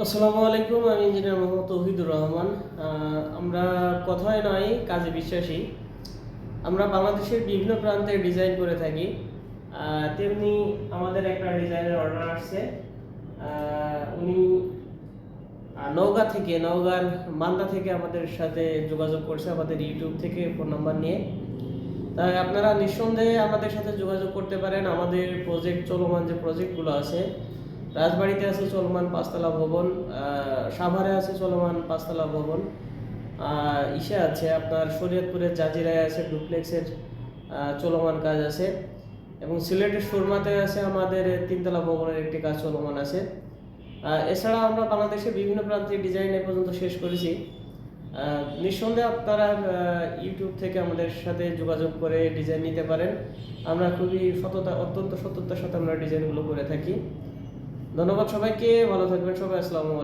আসসালামু আলাইকুম, আমি ইঞ্জিনিয়ার মোহাম্মদ তৌহিদুর রহমান। আমরা কথায় নয় কাজে বিশ্বাসী। আমরা বাংলাদেশের বিভিন্ন প্রান্তে ডিজাইন করে থাকি। তেমনি আমাদের একটা ডিজাইনের অর্ডার আসছে। উনি নওগাঁর মান্দা থেকে আমাদের সাথে যোগাযোগ করছে, আমাদের ইউটিউব থেকে ফোন নাম্বার নিয়ে। তাই আপনারা নিঃসন্দেহে আমাদের সাথে যোগাযোগ করতে পারেন। আমাদের চলমান যে প্রজেক্টগুলো আছে, রাজবাড়িতে আছে চলমান পাঁচতলা ভবন, সাভারে আছে চলমান পাঁচতলা ভবন, ইসে আছে আপনার শরীয়তপুরের জাজিরায় আছে ডুপ্লেক্সের চলমান কাজ আছে, এবং সিলেটের সুরমাতে আছে আমাদের তিনতলা ভবনের একটি কাজ চলমান আছে। এছাড়া আমরা বাংলাদেশের বিভিন্ন প্রান্তে ডিজাইন এ পর্যন্ত শেষ করেছি। নিঃসন্দেহে আপনারা ইউটিউব থেকে আমাদের সাথে যোগাযোগ করে ডিজাইন নিতে পারেন। আমরা অত্যন্ত সততার সাথে আমরা ডিজাইনগুলো করে থাকি। ধন্যবাদ সবাইকে, ভালো থাকবেন সবাই, আসসালামু আলাইকুম।